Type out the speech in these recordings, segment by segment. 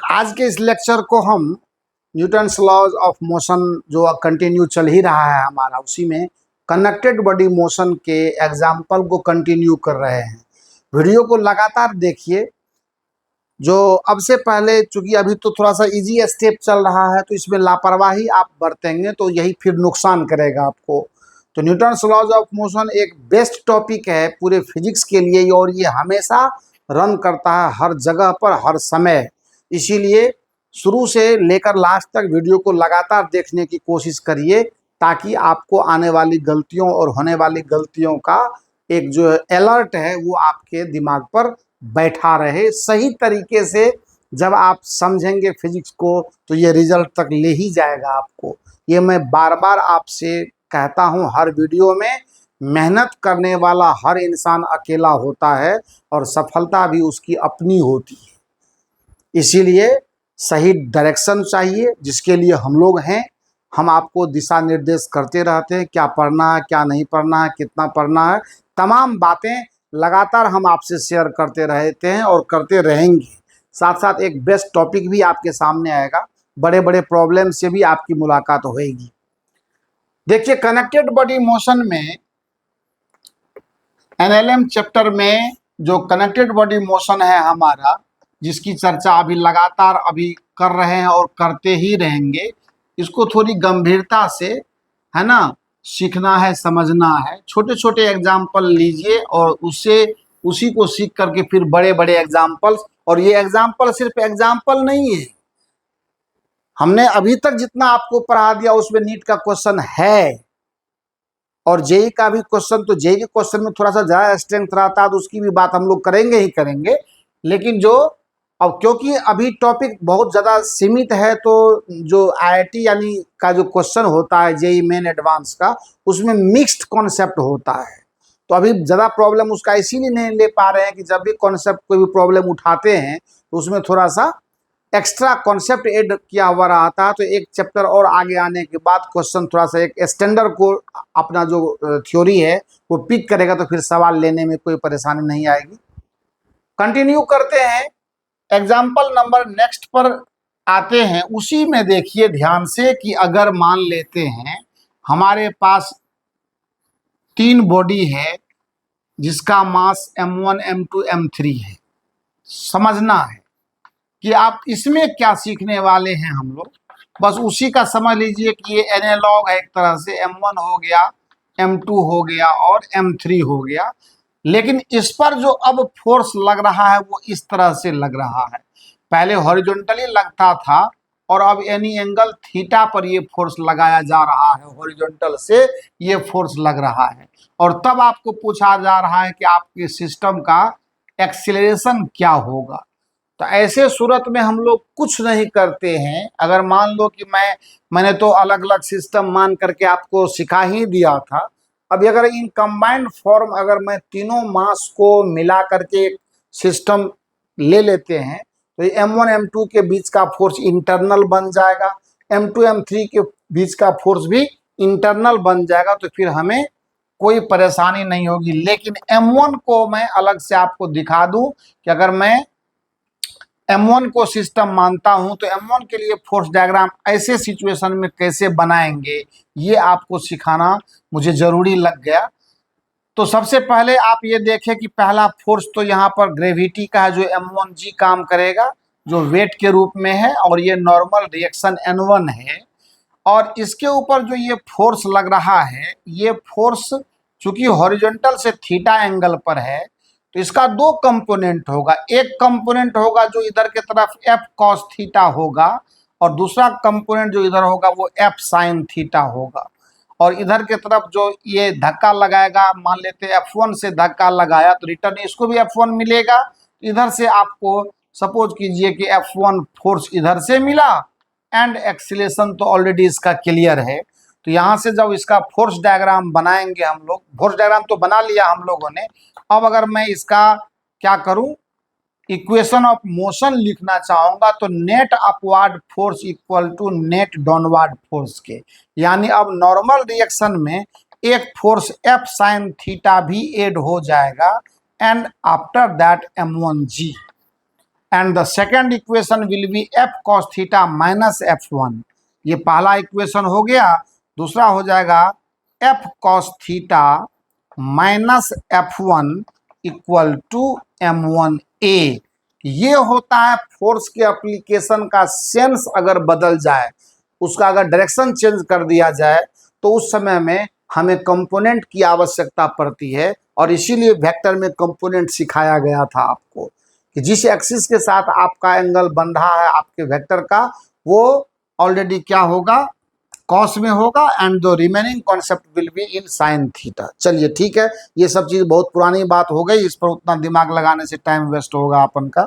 आज के इस लेक्चर को हम न्यूटन्स लॉज ऑफ मोशन जो कंटिन्यू चल ही रहा है हमारा, उसी में कनेक्टेड बॉडी मोशन के एग्जाम्पल को कंटिन्यू कर रहे हैं। वीडियो को लगातार देखिए। जो अब से पहले, चूंकि अभी तो थोड़ा सा इजी स्टेप चल रहा है, तो इसमें लापरवाही आप बरतेंगे तो यही फिर नुकसान करेगा आपको। तो न्यूटन्स लॉज ऑफ मोशन एक बेस्ट टॉपिक है पूरे फिजिक्स के लिए, और ये हमेशा रन करता है हर जगह पर, हर समय। इसीलिए शुरू से लेकर लास्ट तक वीडियो को लगातार देखने की कोशिश करिए, ताकि आपको आने वाली गलतियों और होने वाली गलतियों का एक जो अलर्ट है वो आपके दिमाग पर बैठा रहे। सही तरीके से जब आप समझेंगे फिजिक्स को तो ये रिजल्ट तक ले ही जाएगा आपको। ये मैं बार बार आपसे कहता हूँ हर वीडियो में। मेहनत करने वाला हर इंसान अकेला होता है और सफलता भी उसकी अपनी होती है। इसीलिए सही डायरेक्शन चाहिए, जिसके लिए हम लोग हैं। हम आपको दिशा निर्देश करते रहते हैं, क्या पढ़ना है, क्या नहीं पढ़ना है, कितना पढ़ना है, तमाम बातें लगातार हम आपसे शेयर करते रहते हैं और करते रहेंगे। साथ साथ एक बेस्ट टॉपिक भी आपके सामने आएगा, बड़े बड़े प्रॉब्लम से भी आपकी मुलाकात होगी। देखिए, कनेक्टेड बॉडी मोशन में एनएलएम चैप्टर में जो कनेक्टेड बॉडी मोशन है हमारा, जिसकी चर्चा अभी लगातार अभी कर रहे हैं और करते ही रहेंगे, इसको थोड़ी गंभीरता से, है ना, सीखना है, समझना है। छोटे छोटे एग्जाम्पल लीजिए और उसी को सीख करके फिर बड़े बड़े एग्जाम्पल्स। और ये एग्जाम्पल सिर्फ एग्जाम्पल नहीं है, हमने अभी तक जितना आपको पढ़ा दिया उसमें नीट का क्वेश्चन है, और जेई का भी क्वेश्चन। तो जेई के क्वेश्चन में थोड़ा सा ज्यादा स्ट्रेंथ रहता है, तो उसकी भी बात हम लोग करेंगे ही करेंगे। लेकिन जो अब क्योंकि अभी टॉपिक बहुत ज़्यादा सीमित है, तो जो आईआईटी यानी का जो क्वेश्चन होता है जेई मेन एडवांस का, उसमें मिक्स्ड कॉन्सेप्ट होता है। तो अभी ज़्यादा प्रॉब्लम उसका इसीलिए नहीं ले पा रहे हैं कि जब भी कॉन्सेप्ट कोई भी प्रॉब्लम उठाते हैं तो उसमें थोड़ा सा एक्स्ट्रा कॉन्सेप्ट ऐड किया हुआ रहता है। तो एक चैप्टर और आगे आने के बाद क्वेश्चन थोड़ा सा एक स्टैंडर्ड को अपना जो थ्योरी है वो पिक करेगा, तो फिर सवाल लेने में कोई परेशानी नहीं आएगी। कंटिन्यू करते हैं, एग्जाम्पल नंबर नेक्स्ट पर आते हैं। उसी में देखिए ध्यान से कि अगर मान लेते हैं हमारे पास 3 बॉडी है जिसका मास m1 m2 m3 है। समझना है कि आप इसमें क्या सीखने वाले हैं हम लोग, बस उसी का समझ लीजिए कि ये एनालॉग है एक तरह से। m1 हो गया, m2 हो गया और m3 हो गया। लेकिन इस पर जो अब फोर्स लग रहा है वो इस तरह से लग रहा है। पहले हॉरिजॉन्टली लगता था और अब एनी एंगल थीटा पर ये फोर्स लगाया जा रहा है, हॉरिजॉन्टल से ये फोर्स लग रहा है। और तब आपको पूछा जा रहा है कि आपके सिस्टम का एक्सीलरेशन क्या होगा। तो ऐसे सूरत में हम लोग कुछ नहीं करते हैं। अगर मान लो कि मैंने तो अलग अलग सिस्टम मान करके आपको सिखा ही दिया था। अभी अगर इन कंबाइंड फॉर्म अगर मैं तीनों मास को मिला करके एक सिस्टम ले लेते हैं, तो m1 m2 के बीच का फोर्स इंटरनल बन जाएगा, m2 m3 के बीच का फोर्स भी इंटरनल बन जाएगा। तो फिर हमें कोई परेशानी नहीं होगी। लेकिन m1 को मैं अलग से आपको दिखा दूं कि अगर मैं m1 को सिस्टम मानता हूं तो m1 के लिए फोर्स डायग्राम ऐसे सिचुएशन में कैसे बनाएंगे, ये आपको सिखाना मुझे जरूरी लग गया। तो सबसे पहले आप ये देखें कि पहला फोर्स तो यहाँ पर ग्रेविटी का है, जो m1g काम करेगा, जो वेट के रूप में है, और ये नॉर्मल रिएक्शन n1 है। और इसके ऊपर जो ये फोर्स लग रहा है, ये फोर्स चूंकि हॉरिजॉन्टल से थीटा एंगल पर है, तो इसका 2 कंपोनेंट होगा। एक कंपोनेंट होगा जो इधर के तरफ f cos थीटा होगा, और दूसरा कंपोनेंट जो इधर होगा वो f sin थीटा होगा। और इधर के तरफ जो ये धक्का लगाएगा, मान लेते हैं F1 से धक्का लगाया तो रिटर्न इसको भी F1 मिलेगा। इधर से आपको सपोज कीजिए कि F1 फोर्स इधर से मिला, एंड एक्सीलरेशन तो ऑलरेडी इसका क्लियर है। तो यहाँ से जब इसका फोर्स डायग्राम बनाएंगे हम लोग, फोर्स डायग्राम तो बना लिया हम लोगों ने। अब अगर मैं इसका क्या करूं, इक्वेशन ऑफ मोशन लिखना चाहूंगा, तो net upward force equal to net downward force के, यानी अब नॉर्मल रिएक्शन में एक फोर्स f sin थीटा भी ऐड हो जाएगा, and after that m1g। And the second equation will be F cos theta minus F1। ये पहला इक्वेशन हो गया। दूसरा हो जाएगा F cos theta minus F1 equal to M1A। ये होता है फोर्स के एप्लीकेशन का सेंस अगर बदल जाए, उसका अगर डायरेक्शन चेंज कर दिया जाए तो उस समय में हमें कंपोनेंट की आवश्यकता पड़ती है। और इसीलिए वेक्टर में कंपोनेंट सिखाया गया था आपको कि जिस एक्सिस के साथ आपका एंगल बन रहा है आपके वेक्टर का, वो ऑलरेडी क्या होगा, कॉस में होगा, and the remaining concept will be in sine theta. चलिए ठीक है, ये सब चीज़ बहुत पुरानी बात हो गई, इस पर उतना दिमाग लगाने से टाइम वेस्ट होगा अपन का।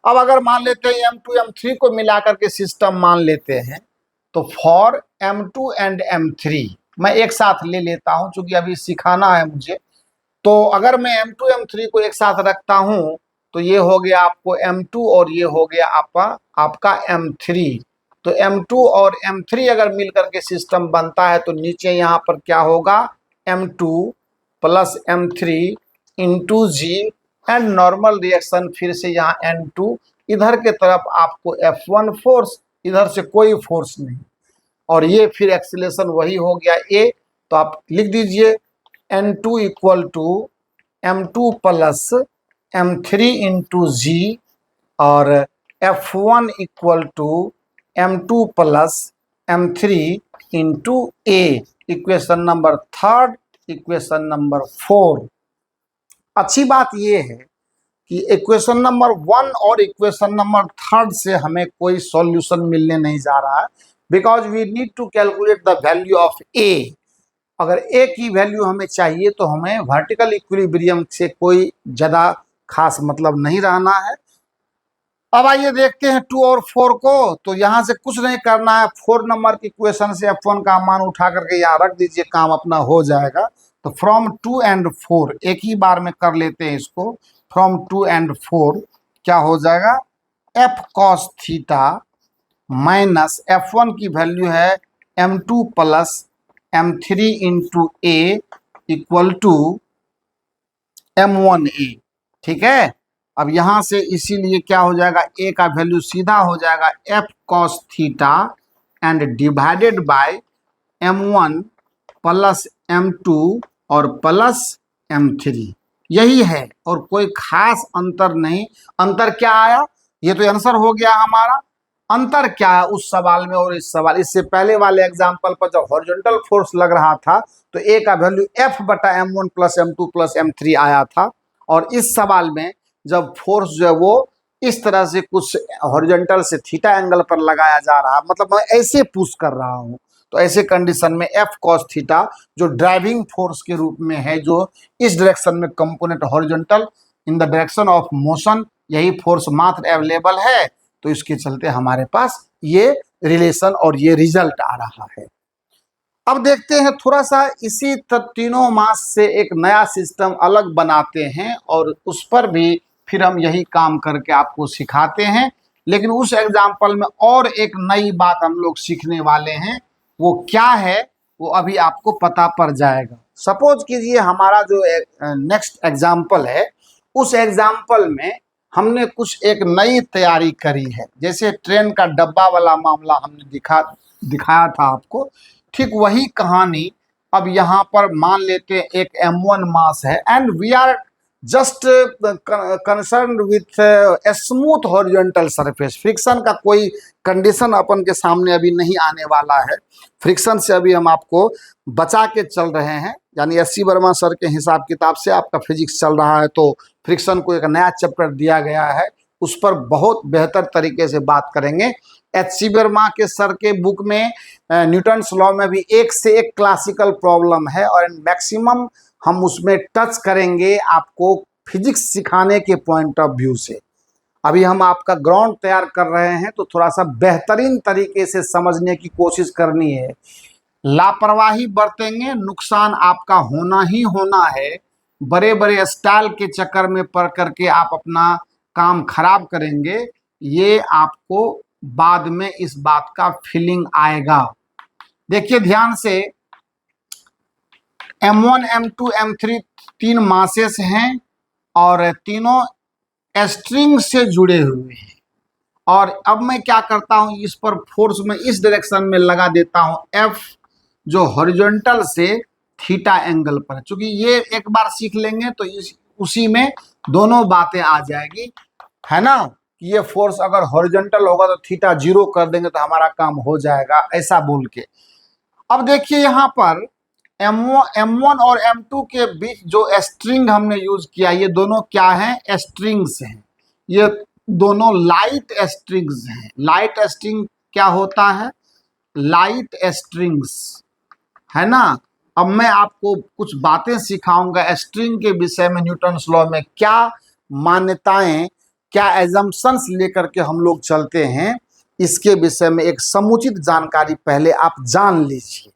अब अगर मान लेते हैं M2 M3 को मिला करके सिस्टम मान लेते हैं, तो फॉर M2 एंड M3 मैं एक साथ ले लेता हूं चूंकि अभी सिखाना है मुझे। तो अगर मैं M2 M3 को एक साथ रखता हूं तो ये हो गया आपको M2 और ये हो गया आपका M3। तो M2 और M3 अगर मिल करके सिस्टम बनता है तो नीचे यहाँ पर क्या होगा, M2 plus M3 into G, and normal reaction फिर से यहाँ N2, इधर के तरफ आपको F1 फोर्स, इधर से कोई फोर्स नहीं, और ये फिर एक्सीलरेशन वही हो गया A। तो आप लिख दीजिए N2 equal to M2 plus M3 into G, और F1 equal to M2 plus M3 into A। Equation number third, equation number 4। अच्छी बात यह है कि इक्वेशन नंबर 1 और इक्वेशन नंबर थर्ड से हमें कोई सॉल्यूशन मिलने नहीं जा रहा है, because we need to calculate the value of A। अगर A की वैल्यू हमें चाहिए तो हमें वर्टिकल इक्विलिब्रियम से कोई ज़्यादा खास मतलब नहीं रहना है। अब आइए देखते हैं 2 और 4 को। तो यहाँ से कुछ नहीं करना है, 4 नंबर की इक्वेशन से F1 का मान उठा करके यहाँ रख दीजिए, काम अपना हो जाएगा। तो फ्रॉम 2 एंड 4 एक ही बार में कर लेते हैं इसको। फ्रॉम 2 एंड 4 क्या हो जाएगा, F cos theta minus F1 की वैल्यू है M2 plus M3 into A equal to M1A। ठीक है, अब यहां से इसीलिए क्या हो जाएगा, A का वैल्यू सीधा हो जाएगा F cos theta and divided by M1 plus M2 और प्लस M3। यही है और कोई खास अंतर नहीं। अंतर क्या आया, ये तो आंसर हो गया हमारा। अंतर क्या है उस सवाल में और इस सवाल, इससे पहले वाले एग्जाम्पल पर जब हॉरिजॉन्टल फोर्स लग रहा था तो A का वैल्यू F बटा M1 plus M2 plus M3 आया था, और इस सवाल में जब फोर्स जो है वो इस तरह से कुछ हॉरिजॉन्टल से थीटा एंगल पर लगाया जा रहा है, मतलब मैं ऐसे पुश कर रहा हूं, तो ऐसे कंडीशन में एफ कॉस थीटा जो ड्राइविंग फोर्स के रूप में है, जो इस डायरेक्शन में component horizontal in the direction of motion, यही फोर्स मात्र अवेलेबल है। तो इसके चलते हमारे पास ये रिलेशन और ये रिजल्ट आ रहा है। अब देखते हैं थोड़ा सा इसी तीनों मास से एक नया सिस्टम अलग बनाते हैं और उस पर भी फिर हम यही काम करके आपको सिखाते हैं। लेकिन उस एग्जाम्पल में और एक नई बात हम लोग सीखने वाले हैं, वो क्या है वो अभी आपको पता पड़ जाएगा। सपोज कीजिए हमारा जो नेक्स्ट एग्जाम्पल है, उस एग्जाम्पल में हमने कुछ एक नई तैयारी करी है। जैसे ट्रेन का डब्बा वाला मामला हमने दिखाया था आपको, ठीक वही कहानी अब यहाँ पर मान लेते हैं एक M1 मास है and we are just concern with a smooth horizontal surface. Friction का कोई कंडीशन अपन के सामने अभी नहीं आने वाला है, फ्रिक्शन से अभी हम आपको बचा के चल रहे हैं। यानी एस.सी. वर्मा सर के हिसाब किताब से आपका फिजिक्स चल रहा है तो फ्रिक्शन को एक नया चैप्टर दिया गया है, उस पर बहुत बेहतर तरीके से बात करेंगे। एच.सी. वर्मा के सर के बुक में न्यूटन्स लॉ में भी एक से एक क्लासिकल प्रॉब्लम है और मैक्सिमम हम उसमें टच करेंगे आपको फिजिक्स सिखाने के पॉइंट ऑफ व्यू से। अभी हम आपका ग्राउंड तैयार कर रहे हैं तो थोड़ा सा बेहतरीन तरीके से समझने की कोशिश करनी है। लापरवाही बरतेंगे नुकसान आपका होना ही होना है। बड़े बड़े स्टाइल के चक्कर में पड़ करके आप अपना काम खराब करेंगे, ये आपको बाद में इस बात का फीलिंग आएगा। देखिए ध्यान से, M1 M2 M3 तीन मासेस हैं और तीनों स्ट्रिंग से जुड़े हुए हैं। और अब मैं क्या करता हूं, इस पर फोर्स में इस डायरेक्शन में लगा देता हूं F, जो हॉरिजॉन्टल से थीटा एंगल पर है। चूंकि ये एक बार सीख लेंगे तो उसी में दोनों बातें आ जाएगी, है ना। ये फोर्स अगर हॉरिजॉन्टल होगा तो थीटा 0 कर देंगे तो हमारा काम हो जाएगा, ऐसा बोल के। अब देखिए यहाँ पर M1 और M2 के बीच जो स्ट्रिंग हमने यूज किया, ये दोनों क्या हैं, स्ट्रिंग्स हैं। ये दोनों लाइट स्ट्रिंग्स हैं। लाइट स्ट्रिंग क्या होता है, लाइट स्ट्रिंग्स, है ना। अब मैं आपको कुछ बातें सिखाऊंगा स्ट्रिंग के विषय में, न्यूटन्स लॉ में क्या मान्यताएं, क्या एजम्पशंस लेकर के हम लोग चलते हैं, इसके विषय में एक समुचित जानकारी पहले आप जान लीजिए।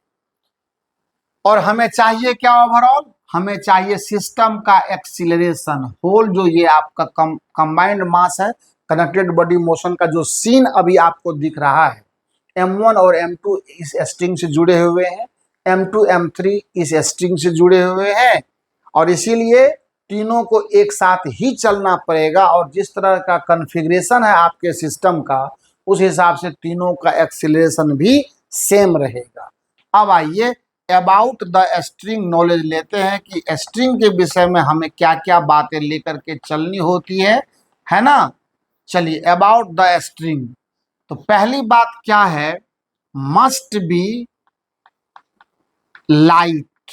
और हमें चाहिए क्या ओवरऑल, हमें चाहिए सिस्टम का एक्सीलरेशन होल, जो ये आपका कंबाइंड मास है, कनेक्टेड बॉडी मोशन का जो सीन अभी आपको दिख रहा है। M1 और M2 इस स्ट्रिंग से जुड़े हुए हैं, M2 M3 इस स्ट्रिंग से जुड़े हुए हैं, और इसीलिए तीनों को एक साथ ही चलना पड़ेगा। और जिस तरह का कॉन्फ़िगरेशन है आपके सिस्टम का, उस हिसाब से तीनों का एक्सीलरेशन भी सेम रहेगा। अब आइए अबाउट द स्ट्रिंग नॉलेज लेते हैं कि स्ट्रिंग के विषय में हमें क्या क्या बातें लेकर के चलनी होती है ना। चलिए अबाउट द स्ट्रिंग, तो पहली बात क्या है, must be light.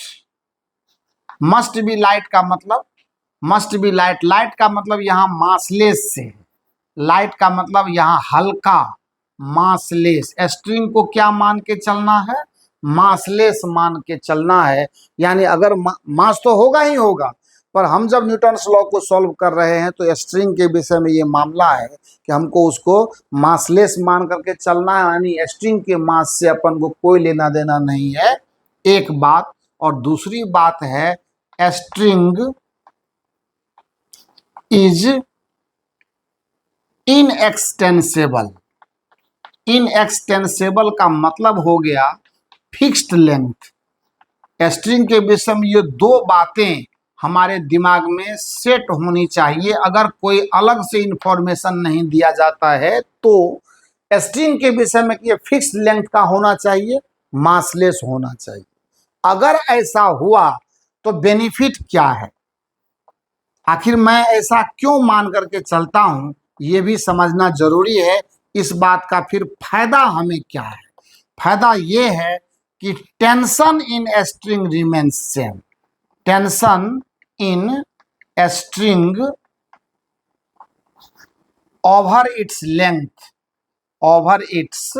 Must be light का मतलब, मस्ट बी लाइट, लाइट का मतलब यहां मासलेस से, लाइट का मतलब यहां हल्का, मासलेस। स्ट्रिंग को क्या मान के चलना है, मासलेस मान के चलना है। यानी अगर मास तो होगा ही होगा, पर हम जब न्यूटन्स लॉ को सॉल्व कर रहे हैं तो स्ट्रिंग के विषय में ये मामला है कि हमको उसको मासलेस मान करके चलना है। यानी स्ट्रिंग के मास से अपन को कोई लेना देना नहीं है, एक बात। और दूसरी बात है, स्ट्रिंग इज इनएक्सटेंसेबल। इनएक्सटेंसेबल का मतलब हो गया फिक्स्ड लेंथ। स्ट्रिंग के विषय में ये दो बातें हमारे दिमाग में सेट होनी चाहिए। अगर कोई अलग से इंफॉर्मेशन नहीं दिया जाता है तो स्ट्रिंग के विषय में ये फिक्स्ड लेंथ का होना चाहिए, मासलेस होना चाहिए। अगर ऐसा हुआ तो बेनिफिट क्या है, आखिर मैं ऐसा क्यों मान करके चलता हूं, ये भी समझना जरूरी है। इस बात का फिर फायदा हमें क्या है, फायदा ये है कि tension in string remains same. Tension in string over its length, over its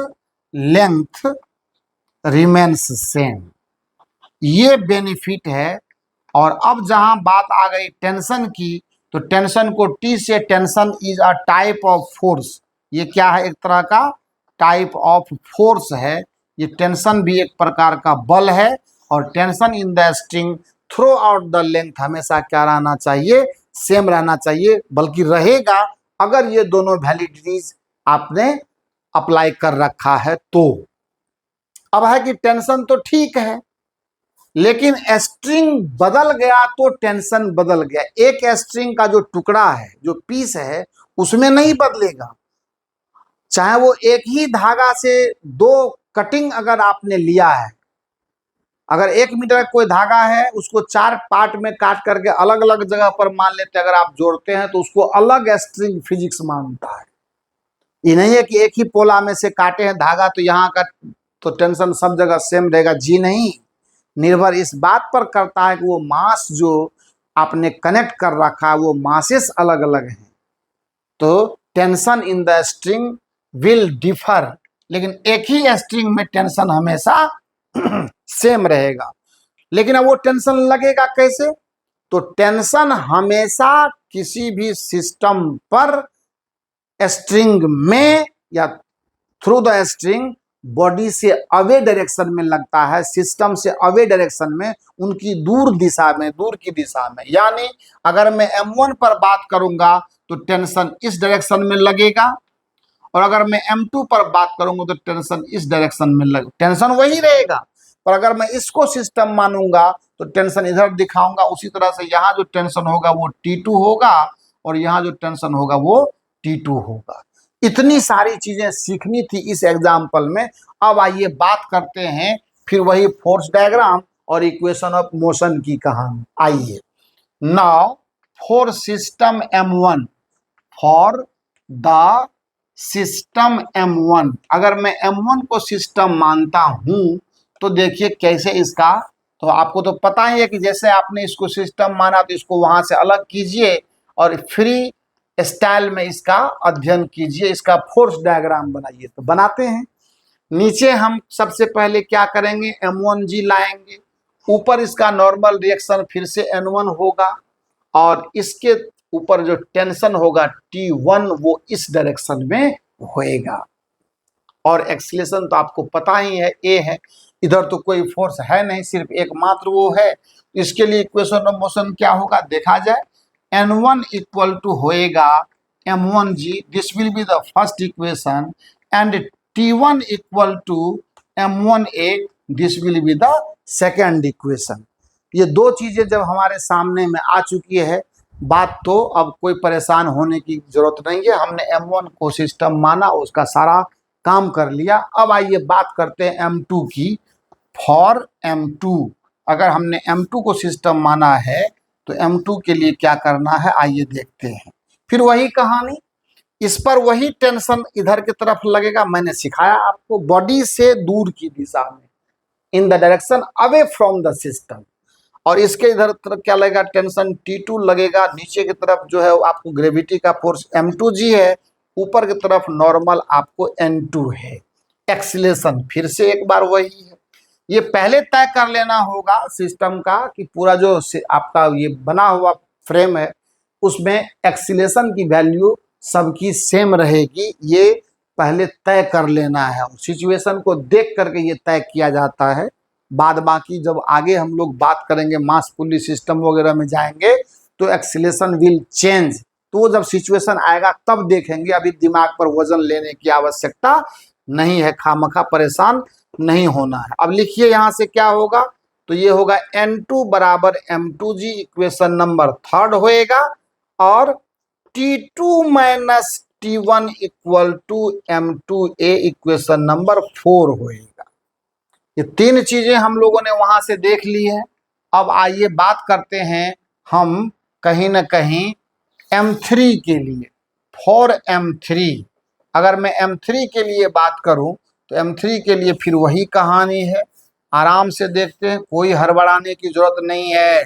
length remains same, ये बेनिफिट है। और अब जहां बात आ गई टेंशन की, तो टेंशन को टी से, tension is a type of force. ये क्या है, एक तरह का टाइप ऑफ फोर्स है। ये टेंशन भी एक प्रकार का बल है। और tension in the string through out the length हमेशा क्या रहना चाहिए, सेम रहना चाहिए, बल्कि रहेगा अगर ये दोनों वैलिडिटीज आपने अप्लाई कर रखा है तो। अब है कि टेंशन तो ठीक है, लेकिन स्ट्रिंग बदल गया तो टेंशन बदल गया। एक स्ट्रिंग का जो टुकड़ा है, जो पीस है, उसमें नहीं बदलेगा। चाहे वो एक ही धागा से दो कटिंग अगर आपने लिया है, अगर 1 मीटर का कोई धागा है, उसको 4 पार्ट में काट करके अलग अलग जगह पर मान लेते हैं, अगर आप जोड़ते हैं तो उसको अलग स्ट्रिंग फिजिक्स मानता है। ये नहीं है कि एक ही पोला में से काटे हैं धागा तो यहाँ का तो टेंशन सब जगह सेम रहेगा, जी नहीं। निर्भर इस बात पर करता है कि वो मास जो आपने कनेक्ट कर रखा है वो मासेस अलग अलग हैं, तो tension in the string will differ, लेकिन एक ही स्ट्रिंग में टेंशन हमेशा सेम रहेगा। लेकिन अब वो टेंशन लगेगा कैसे, तो टेंशन हमेशा किसी भी सिस्टम पर स्ट्रिंग में या थ्रू द स्ट्रिंग बॉडी से अवे डायरेक्शन में लगता है, सिस्टम से अवे डायरेक्शन में, उनकी दूर दिशा में, दूर की दिशा में। यानी अगर मैं M1 पर बात करूंगा तो टेंशन इस डायरेक्शन में लगेगा, और अगर मैं M2 पर बात करूंगा तो टेंशन इस डायरेक्शन में लगे, टेंशन वही रहेगा। पर अगर मैं इसको सिस्टम मानूंगा तो टेंशन इधर दिखाऊंगा। उसी तरह से यहाँ जो टेंशन होगा वो T2 होगा, और यहाँ जो टेंशन होगा वो T2 होगा। इतनी सारी चीजें सीखनी थी इस एग्जाम्पल में। अब आइए बात करते हैं फिर वही फोर्स डायग्राम और इक्वेशन ऑफ मोशन की कहानी। आइए now for system M1, for the system M1, अगर मैं M1 को सिस्टम मानता हूं तो देखिए कैसे इसका, तो आपको तो पता ही है कि जैसे आपने इसको सिस्टम माना तो इसको वहां से अलग कीजिए और फ्री स्टाइल में इसका अध्ययन कीजिए, इसका फोर्स डायग्राम बनाइए। तो बनाते हैं। नीचे हम सबसे पहले क्या करेंगे, M1G लाएंगे, ऊपर इसका नॉर्मल रिएक्शन फिर से N1 होगा और इसके ऊपर जो टेंशन होगा T1 वो इस डायरेक्शन में होएगा। और एक्सीलरेशन तो आपको पता ही है A है, इधर तो कोई फोर्स है नहीं, सिर्फ एकमात्र वो है। इसके लिए इक्वेशन ऑफ मोशन क्या होगा देखा जाए, N1 इक्वल टू होएगा M1G, this will be the first equation, and T1 equal to M1A, this will be the second equation. ये दो चीजें जब हमारे सामने में आ चुकी है बात, तो अब कोई परेशान होने की जरूरत नहीं है। हमने M1 को सिस्टम माना, उसका सारा काम कर लिया। अब आइए बात करते हैं M2 की। फॉर M2, अगर हमने M2 को सिस्टम माना है तो M2 के लिए क्या करना है आइए देखते हैं। फिर वही कहानी, इस पर वही टेंशन इधर की तरफ लगेगा। मैंने सिखाया आपको, बॉडी से दूर की दिशा में, in the direction away from the system. और इसके इधर तरफ क्या लगेगा, टेंशन T2 लगेगा। नीचे की तरफ जो है आपको ग्रेविटी का फोर्स M2G है, ऊपर की तरफ नॉर्मल आपको N2 है। एक्सीलरेशन फिर से एक बार वही है। ये पहले तय कर लेना होगा सिस्टम का कि पूरा जो आपका ये बना हुआ फ्रेम है उसमें एक्सीलरेशन की वैल्यू सबकी सेम रहेगी, ये पहले तय कर लेना है। सिचुएशन को देख करके ये तय किया जाता है। बाद बाकी जब आगे हम लोग बात करेंगे मास पुली सिस्टम वगैरह में जाएंगे तो एक्सीलरेशन विल चेंज, तो वो जब सिचुएशन आएगा तब देखेंगे। अभी दिमाग पर वजन लेने की आवश्यकता नहीं है, खामखा परेशान नहीं होना है। अब लिखिए यहाँ से क्या होगा, तो ये होगा N2 बराबर M2G, इक्वेशन नंबर थर्ड होएगा, और T2 minus T1 equal to M2A, equation number 4 होएगा। ये तीन चीजें हम लोगों ने वहां से देख ली है। अब आइए बात करते हैं हम कहीं ना कहीं M3 के लिए। फॉर M3, अगर मैं M3 के लिए बात करूं तो M3 के लिए फिर वही कहानी है। आराम से देखते हैं, कोई हड़बड़ाने की जरूरत नहीं है,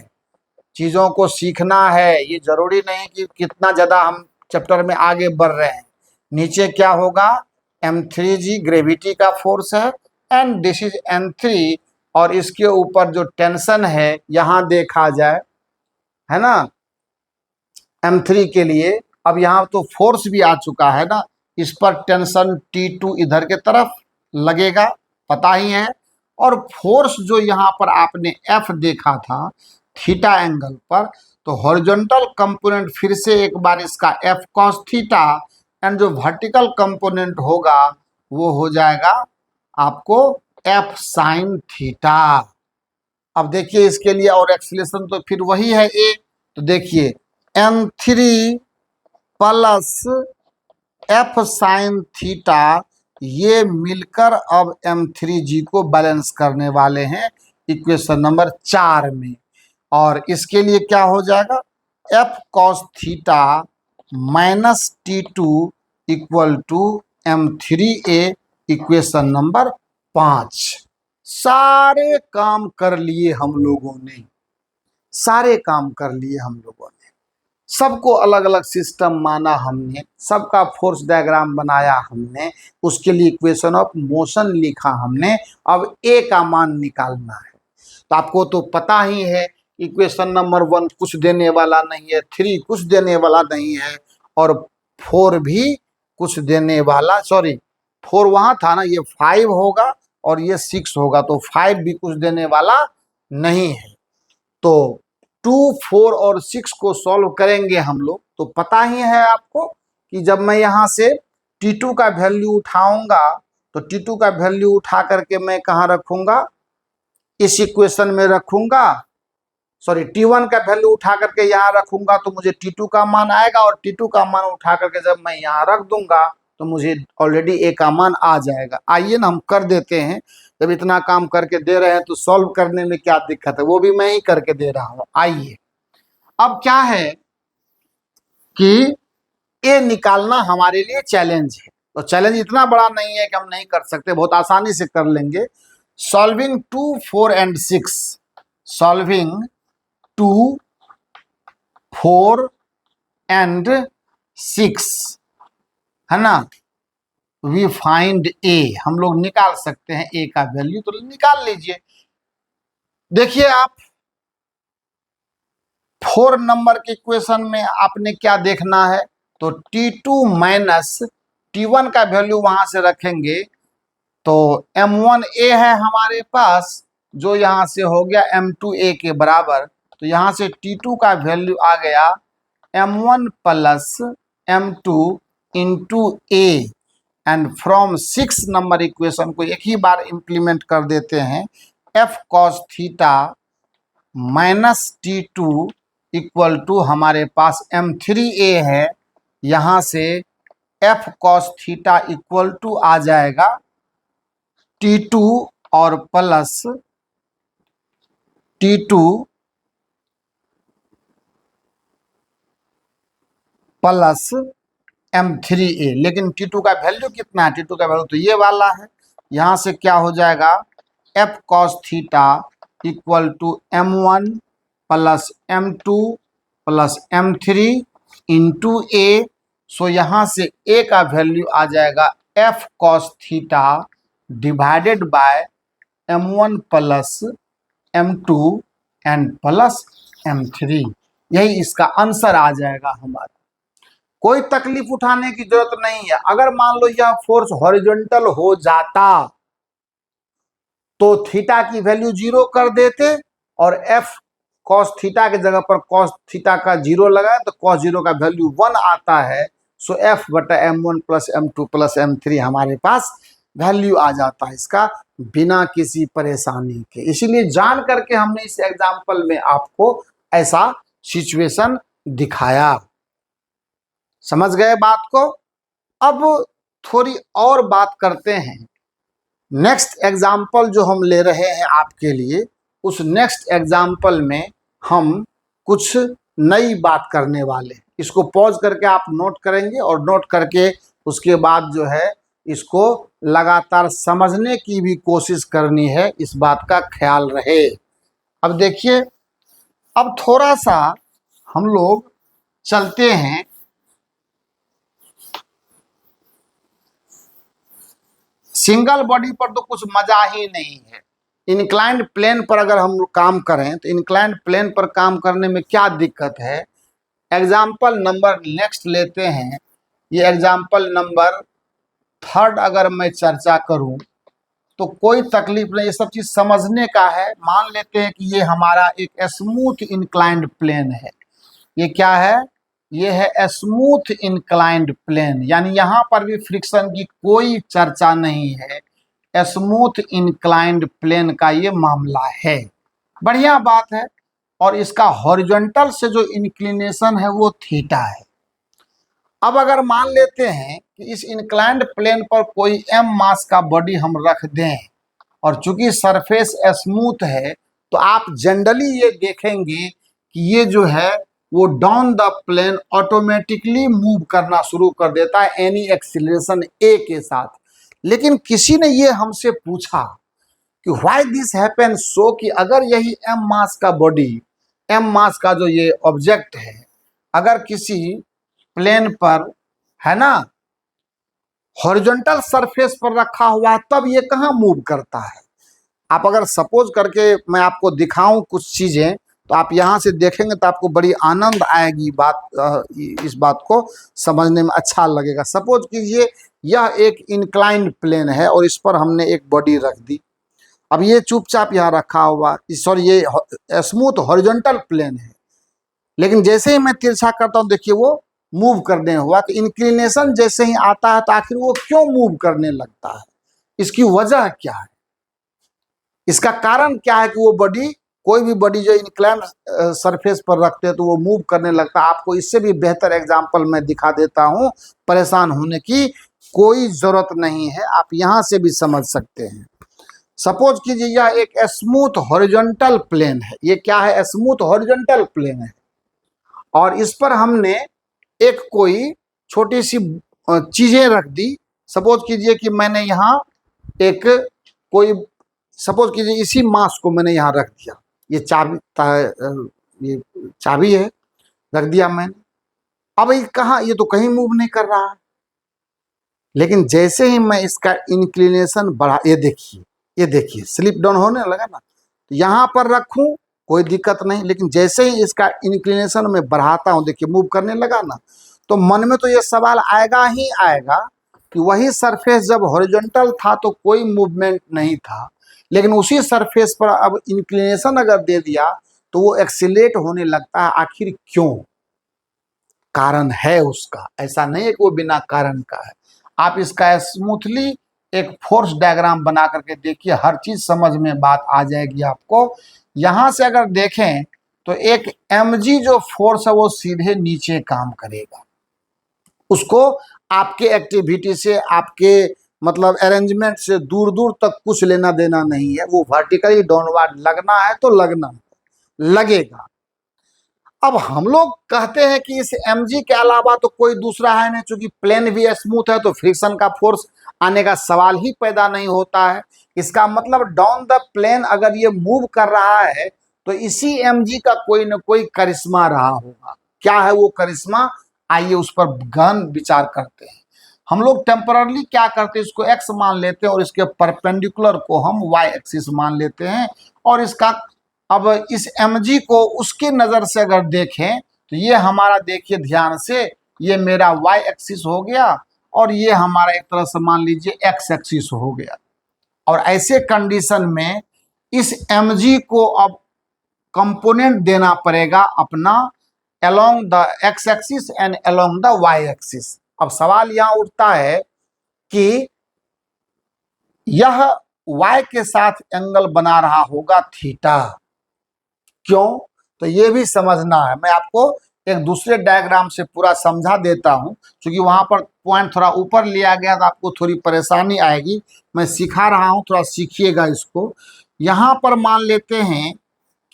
चीजों को सीखना है। ये जरूरी नहीं कि कितना ज्यादा हम चैप्टर में आगे बढ़ रहे हैं। नीचे क्या होगा, M3G ग्रेविटी का फोर्स है, एंड दिस इज N3, और इसके ऊपर जो टेंशन है यहां देखा जाए, है ना, M3 के लिए। अब यहाँ तो फोर्स भी आ चुका है ना, इस पर टेंशन T2 इधर के तरफ लगेगा, पता ही है। और फोर्स जो यहाँ पर आपने F देखा था थीटा एंगल पर, तो हॉरिजॉन्टल कंपोनेंट फिर से एक बार इसका F cos थीटा, एंड जो वर्टिकल कंपोनेंट होगा वो हो जाएगा आपको F sin थीटा। अब देखिए इसके लिए, और एक्सीलरेशन तो फिर वही है A, तो देखिए M3 plus F sin theta, ये मिलकर अब M3G को बैलेंस करने वाले हैं इक्वेशन नंबर 4 में। और इसके लिए क्या हो जाएगा, F cos theta minus T2 equal to M3A, equation number 5। सारे काम कर लिए हम लोगों ने, सारे काम कर लिए हम लोगों ने, सबको अलग अलग सिस्टम माना हमने, सबका फोर्स डायग्राम बनाया हमने, उसके लिए इक्वेशन ऑफ मोशन लिखा हमने। अब A का मान निकालना है। तो आपको तो पता ही है इक्वेशन नंबर 1 कुछ देने वाला नहीं है, 3 कुछ देने वाला नहीं है, और 4 भी कुछ देने वाला, सॉरी 4 वहां था ना, ये 5 होगा और ये 6 होगा, तो 5 भी कुछ देने वाला नहीं है। तो 2, 4 और 6 को सॉल्व करेंगे हम लोग, तो पता ही है आपको कि जब मैं यहाँ से T2 का वैल्यू उठाऊंगा तो T2 का वैल्यू उठा करके मैं कहाँ रखूंगा, इस इक्वेशन में रखूंगा, सॉरी T1 का वैल्यू उठा करके यहाँ रखूंगा तो मुझे T2 का मान आएगा, और T2 का मान उठा करके जब मैं यहाँ रख दूंगा तो मुझे ऑलरेडी A का मान आ जाएगा। आइए ना हम कर देते हैं, जब इतना काम करके दे रहे हैं तो सॉल्व करने में क्या दिक्कत है, वो भी मैं ही करके दे रहा हूँ। आइए, अब क्या है कि A निकालना हमारे लिए चैलेंज है, तो चैलेंज इतना बड़ा नहीं है कि हम नहीं कर सकते, बहुत आसानी से कर लेंगे। सॉल्विंग 2, 4 एंड 6, सॉल्विंग 2, 4 एंड 6, है ना, वी फाइंड A, हम लोग निकाल सकते हैं A का वैल्यू, तो निकाल लीजिए। देखिए आप 4 नंबर के इक्वेशन में आपने क्या देखना है, तो T2 माइनस T1 का वैल्यू वहां से रखेंगे तो M1A है हमारे पास, जो यहां से हो गया M2A के बराबर, तो यहां से T2 का वैल्यू आ गया M1 plus M2 into A, and from 6 number equation को एक ही बार इंप्लीमेंट कर देते हैं, F cos theta minus T2 equal to हमारे पास M3A है, यहां से F cos theta equal to आ जाएगा T2 और प्लस T2 प्लस M3A, लेकिन T2 का वैल्यू कितना है, T2 का वैल्यू तो ये वाला है, यहां से क्या हो जाएगा F cos theta equal to M1 plus M2 plus M3 into A, so यहां से A का वैल्यू आ जाएगा F cos theta divided by M1 plus M2 and plus M3, यही इसका आंसर आ जाएगा हमारा। कोई तकलीफ उठाने की जरूरत नहीं है। अगर मान लो यह फोर्स हॉरिजॉन्टल हो जाता तो थीटा की वैल्यू 0 कर देते, और F cos थीटा के जगह पर cos थीटा का 0 लगाए तो cos 0 का वैल्यू 1 आता है, सो F बटा M1 plus M2 plus M3 हमारे पास वैल्यू आ जाता है इसका, बिना किसी परेशानी के। इसीलिए जान करके हमने इस एग्जाम्पल में आपको ऐसा सिचुएशन दिखाया। समझ गए बात को? अब थोड़ी और बात करते हैं। नेक्स्ट एग्जाम्पल जो हम ले रहे हैं आपके लिए, उस नेक्स्ट एग्जाम्पल में हम कुछ नई बात करने वाले हैं। इसको पॉज करके आप नोट करेंगे, और नोट करके उसके बाद जो है इसको लगातार समझने की भी कोशिश करनी है, इस बात का ख्याल रहे। अब देखिए, अब थोड़ा सा हम लोग चलते हैं सिंगल बॉडी पर, तो कुछ मजा ही नहीं है। इंक्लाइंड प्लेन पर अगर हम काम करें तो इंक्लाइंड प्लेन पर काम करने में क्या दिक्कत है। एग्जाम्पल नंबर नेक्स्ट लेते हैं, ये एग्जाम्पल नंबर 3 अगर मैं चर्चा करूं तो कोई तकलीफ नहीं, ये सब चीज समझने का है। मान लेते हैं कि ये हमारा एक स्मूथ इंक्लाइंड प्लेन है। ये क्या है, ये है स्मूथ इंक्लाइंड प्लेन, यानी यहां पर भी फ्रिक्शन की कोई चर्चा नहीं है। स्मूथ इंक्लाइंड प्लेन का ये मामला है, बढ़िया बात है। और इसका हॉरिजॉन्टल से जो इंक्लिनेशन है वो थीटा है। अब अगर मान लेते हैं कि इस इंक्लाइंड प्लेन पर कोई m मास का बॉडी हम रख दें, और चूंकि सरफेस स्मूथ है तो आप जनरली ये देखेंगे कि ये जो है वो down the plane automatically move करना शुरू कर देता है एनी एक्सीलरेशन a के साथ। लेकिन किसी ने ये हमसे पूछा कि व्हाई दिस हैपन, सो कि अगर यही m मास का बॉडी, m मास का जो ये ऑब्जेक्ट है, अगर किसी प्लेन पर, है ना, हॉरिजॉन्टल सरफेस पर रखा हुआ है, तब ये कहाँ मूव करता है। आप अगर सपोज करके मैं आपको दिखाऊं कुछ चीजें, तो आप यहाँ से देखेंगे तो आपको बड़ी आनंद आएगी, इस बात को समझने में अच्छा लगेगा। सपोज कीजिए यह एक इंक्लाइंड प्लेन है और इस पर हमने एक बॉडी रख दी। अब ये चुपचाप यहाँ रखा हुआ, सॉरी ये स्मूथ हॉरिजॉन्टल प्लेन है, लेकिन जैसे ही मैं तिरछा करता हूँ देखिए वो मूव करने हुआ। कि इंक्लिनेशन जैसे ही आता है तो आखिर वो क्यों मूव करने लगता है, इसकी वजह क्या है, इसका कारण क्या है कि वो बॉडी कोई भी बॉडी जो इंक्लाइन सरफेस पर रखते हैं तो वो मूव करने लगता है। आपको इससे भी बेहतर एग्जांपल मैं दिखा देता हूं, परेशान होने की कोई जरूरत नहीं है, आप यहां से भी समझ सकते हैं। सपोज कीजिए यह एक स्मूथ हॉरिजॉन्टल प्लेन है। ये क्या है? स्मूथ हॉरिजॉन्टल प्लेन है, और इस पर हमने एक कोई छोटी सी चीजें रख दी। सपोज कीजिए कि मैंने यहाँ एक कोई, सपोज कीजिए इसी मास को मैंने यहाँ रख दिया। ये ये चाबी है, रख दिया मैंने। अब ये कहाँ, ये तो कहीं मूव नहीं कर रहा है, लेकिन जैसे ही मैं इसका इंक्लिनेशन बढ़ा, ये देखिए स्लिप डाउन होने लगा ना। तो यहाँ पर रखूं कोई दिक्कत नहीं, लेकिन जैसे ही इसका इंक्लिनेशन में बढ़ाता हूं, देखिए मूव करने लगा ना, तो मन में तो ये सवाल आएगा ही आएगा कि वही सरफेस जब हॉरिजॉन्टल था तो कोई मूवमेंट नहीं था, लेकिन उसी सरफेस पर अब इंक्लिनेशन अगर दे दिया तो वो एक्सीलरेट होने लगता है। आखिर क्यों? कारण है उसका, ऐसा नहीं है कि वो बिना कारण का है। आप इसका स्मूथली एक फोर्स डायग्राम बना करके देखिए, हर चीज समझ में बात आ जाएगी आपको। यहां से अगर देखें तो एक mg जो फोर्स है वो सीधे नीचे काम करेगा। उसको आपके एक्टिविटी से, आपके मतलब अरेंजमेंट से दूर दूर तक कुछ लेना देना नहीं है। वो वर्टिकली डाउनवर्ड लगना है तो लगना लगेगा। अब हम लोग कहते हैं कि इस mg के अलावा तो कोई दूसरा है नहीं, चूंकि प्लेन भी स्मूथ है तो फ्रिक्शन का फोर्स आने का सवाल ही पैदा नहीं होता है। इसका मतलब डाउन द प्लेन अगर ये मूव कर रहा है तो इसी mg का कोई न कोई करिश्मा रहा होगा। क्या है वो करिश्मा? आइए उस पर गहन विचार करते हैं। हम लोग टेम्पररली क्या करते हैं, इसको x मान लेते हैं और इसके परपेंडिकुलर को हम y एक्सिस मान लेते हैं। और इसका अब इस mg को उसकी नजर से अगर देखें तो ये हमारा, देखिए ध्यान से, ये मेरा y एक्सिस हो गया और ये हमारा एक तरह से मान लीजिए x एक्सिस हो गया। और ऐसे कंडीशन में इस mg को अब कंपोनेंट देना पड़ेगा अपना along the x axis and along the y axis. अब सवाल यहां उठता है कि यह y के साथ एंगल बना रहा होगा थीटा। क्यों? तो ये भी समझना है। मैं आपको एक दूसरे डायग्राम से पूरा समझा देता हूं, क्योंकि वहां पर पॉइंट थोड़ा ऊपर लिया गया तो आपको थोड़ी परेशानी आएगी। मैं सिखा रहा हूं, थोड़ा सीखिएगा इसको। यहां पर मान लेते हैं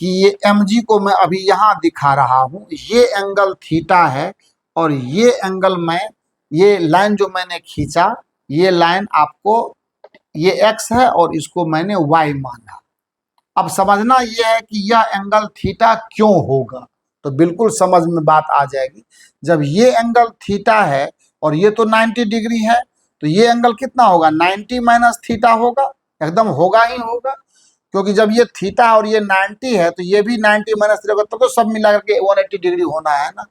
कि ये mg को मैं अभी यहां दिखा रहा हूं, ये एंगल थीटा है, और ये एंगल ये लाइन जो मैंने खींचा, ये लाइन आपको, ये x है और इसको मैंने y माना। अब समझना यह है कि यह एंगल थीटा क्यों होगा, तो बिल्कुल समझ में बात आ जाएगी। जब ये एंगल थीटा है और ये तो 90 डिग्री है, तो ये एंगल कितना होगा? 90 माइनस थीटा होगा, एकदम होगा ही होगा। क्योंकि जब ये थीटा और ये 90 है तो ये भी 90 माइनस थीटा होगा, तो सब मिला करके 180 डिग्री होना है ना।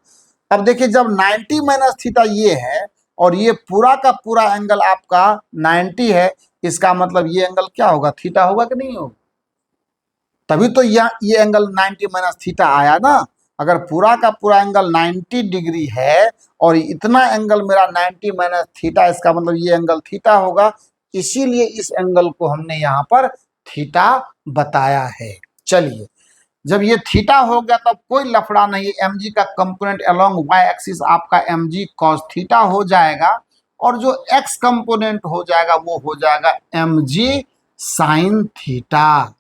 अब देखिए जब 90 माइनस थीटा ये है और ये पूरा का पूरा एंगल आपका 90 है, इसका मतलब ये एंगल क्या होगा? थीटा होगा कि नहीं होगा? तभी तो ये एंगल 90 माइनस थीटा आया ना। अगर पूरा का पूरा एंगल 90 डिग्री है और इतना एंगल मेरा 90 माइनस थीटा, इसका मतलब ये एंगल थीटा होगा। इसीलिए इस एंगल को हमने यहाँ पर थीटा बताया है। चलिए, जब ये थीटा हो गया तब कोई लफड़ा नहीं, mg का कंपोनेंट अलोंग y एक्सिस आपका mg cos थीटा हो जाएगा, और जो x कंपोनेंट हो जाएगा वो हो जाएगा mg sin थीटा।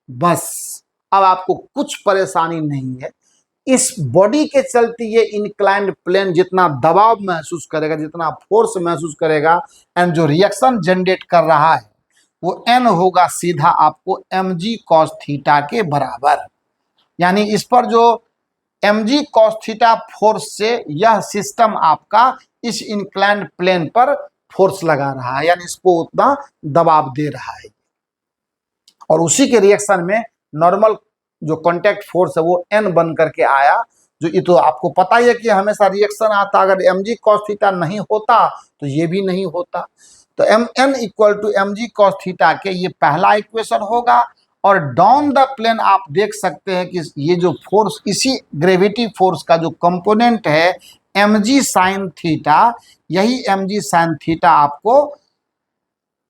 बस, अब आपको कुछ परेशानी नहीं है। इस बॉडी के चलते ये इंक्लाइंड प्लेन जितना दबाव महसूस करेगा, जितना फोर्स महसूस करेगा, एंड जो रिएक्शन जनरेट कर रहा है वो n होगा सीधा आपको mg cos थीटा के बराबर। यानी इस पर जो mg cos थीटा फोर्स से यह सिस्टम आपका इस इंक्लाइंड प्लेन पर फोर्स लगा रहा है, यानी इसको उतना दबाव दे रहा है, और उसी के रिएक्शन में नॉर्मल जो कांटेक्ट फोर्स है वो n बन करके आया। जो ये तो आपको पता ही है कि हमेशा रिएक्शन आता, अगर mg cos थीटा नहीं होता तो ये भी नहीं होता। तो mn equal to mg cos theta के ये पहला इक्वेशन होगा। और डाउन द प्लेन आप देख सकते हैं कि ये जो फोर्स, इसी ग्रेविटी फोर्स का जो कंपोनेंट है mg sin थीटा, यही mg sin थीटा आपको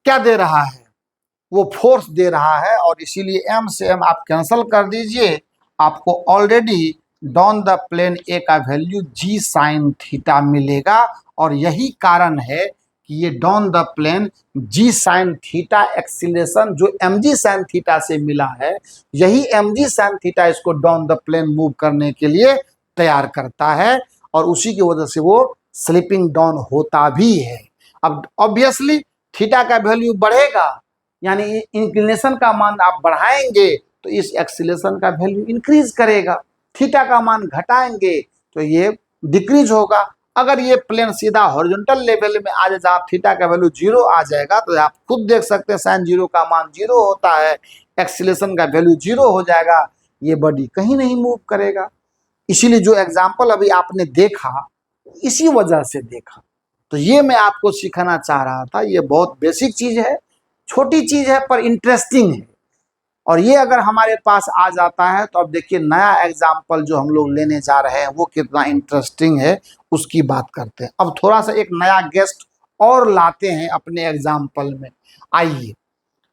क्या दे रहा है? वो फोर्स दे रहा है, और इसीलिए m से m आप कैंसिल कर दीजिए, आपको ऑलरेडी डाउन द प्लेन ए का वैल्यू g साइन थीटा मिलेगा। और यही कारण है कि ये down the plane g sine theta acceleration जो mg साइन थीटा से मिला है, यही mg साइन थीटा इसको डाउन द प्लेन मूव करने के लिए तैयार करता है, और उसी की वजह से वो स्लिपिंग डाउन होता भी है। अब ऑब्वियसली थीटा का वैल्यू बढ़ेगा, यानी इंक्लिनेशन का मान आप बढ़ाएंगे तो इस एक्सीलरेशन का वैल्यू इंक्रीज करेगा, थीटा का मान घटाएंगे तो ये डिक्रीज होगा। अगर ये प्लेन सीधा हॉरिजॉन्टल लेवल में आ जाए जहाँ थीटा का वैल्यू 0 आ जाएगा, तो आप खुद देख सकते हैं साइन 0 का मान 0 होता है, एक्सीलरेशन का वैल्यू 0 हो जाएगा, ये बॉडी कहीं नहीं मूव करेगा। इसीलिए जो एग्जाम्पल अभी आपने देखा, इसी वजह से देखा। तो ये मैं आपको सिखाना चाह रहा था, ये बहुत बेसिक चीज है, छोटी चीज है पर इंटरेस्टिंग है, और ये अगर हमारे पास आ जाता है तो अब देखिए नया एग्जाम्पल जो हम लोग लेने जा रहे हैं वो कितना इंटरेस्टिंग है, उसकी बात करते हैं। अब थोड़ा सा एक नया गेस्ट और लाते हैं अपने एग्जाम्पल में। आइए